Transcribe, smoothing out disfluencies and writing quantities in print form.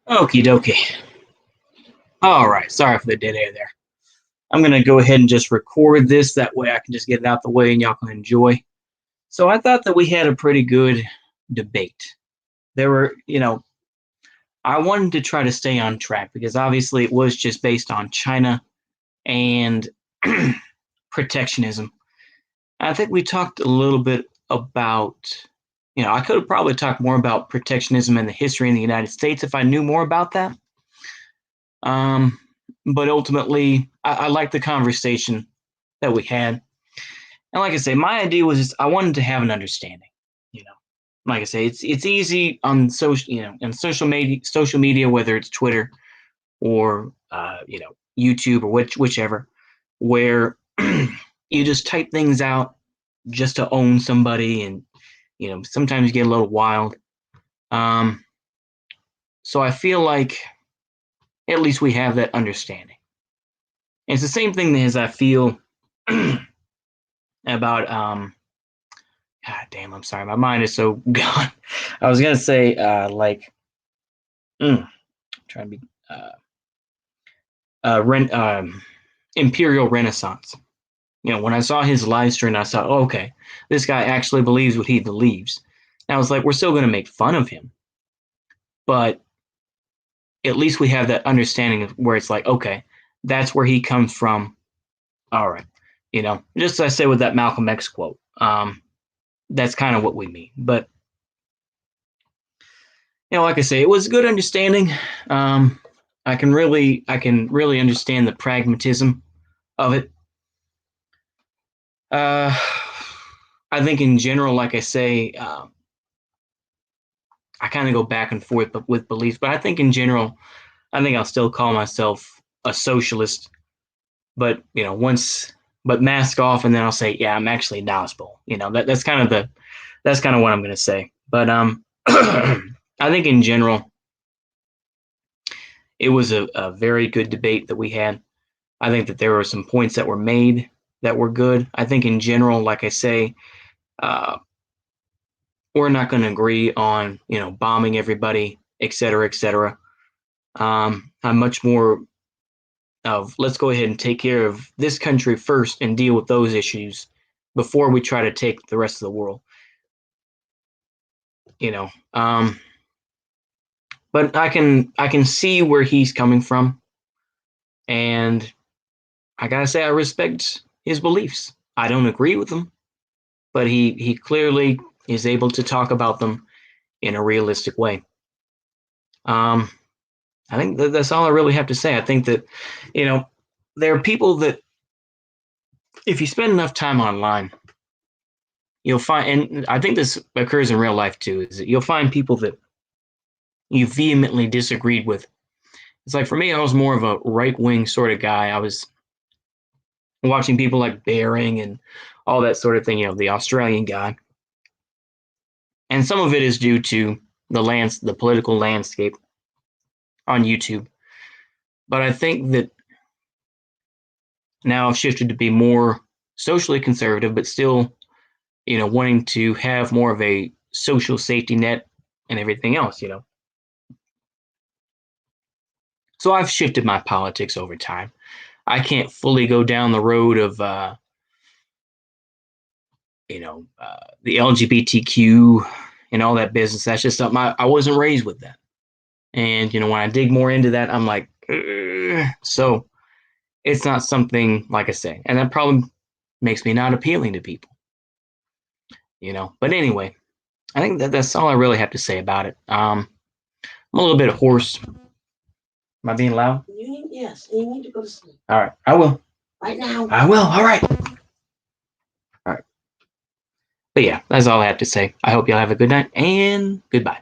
Okie dokie. All right. Sorry for the dead air there. I'm going to go ahead and just record this. That way I can just get it out the way and y'all can enjoy. So I thought that we had a pretty good debate. There were, I wanted to try to stay on track because obviously it was just based on China and protectionism. I think we talked a little bit about, I could have probably talked more about protectionism and the history in the United States if I knew more about that. Um, but ultimately, I like the conversation that we had. And like I say, my idea was just, I wanted to have an understanding. You know, like I say, it's easy on on social media, whether it's Twitter or YouTube or whichever, where you just type things out just to own somebody, and sometimes you get a little wild. Um, so I feel like at least we have that understanding. And it's the same thing as I feel about God damn, I'm sorry, my mind is so gone. I was gonna say trying to be rent Imperial Renaissance. When I saw his live stream, I thought, oh, okay, this guy actually believes what he believes. And I was like, we're still gonna make fun of him, but at least we have that understanding of where it's like, okay, that's where he comes from. All right, just as I said with that Malcolm X quote. That's kind of what we mean. But like I say, it was a good understanding. I can really understand the pragmatism of it. I think in general, like I say, I kind of go back and forth with beliefs, but I think in general, I think I'll still call myself a socialist. But but mask off, and then I'll say, yeah, I'm actually gospel. That's kind of what I'm going to say. But I think in general, it was a very good debate that we had. I think that there were some points that were made that were good. I think in general, like I say, uh, we're not going to agree on bombing everybody, et cetera, et cetera. I'm much more of let's go ahead and take care of this country first and deal with those issues before we try to take the rest of the world. But I can see where he's coming from, and I gotta say I respect his beliefs. I don't agree with them, but he clearly is able to talk about them in a realistic way. I think that's all I really have to say. I think that there are people that if you spend enough time online, you'll find, and I think this occurs in real life too, is that you'll find people that you vehemently disagreed with. It's like for me, I was more of a right wing sort of guy. I was watching people like Bering and all that sort of thing, the Australian guy. And some of it is due to the political landscape on YouTube. But I think that now I've shifted to be more socially conservative, but still, wanting to have more of a social safety net and everything else, So I've shifted my politics over time. I can't fully go down the road of, the LGBTQ and all that business. That's just something I wasn't raised with that. And, when I dig more into that, I'm like, ugh. So it's not something, like I say, and that probably makes me not appealing to people, But anyway, I think that's all I really have to say about it. I'm a little bit hoarse. Am I being loud? Yes, you need to go to sleep. All right, I will. Right now. I will. All right. All right. But yeah, that's all I have to say. I hope y'all have a good night and goodbye.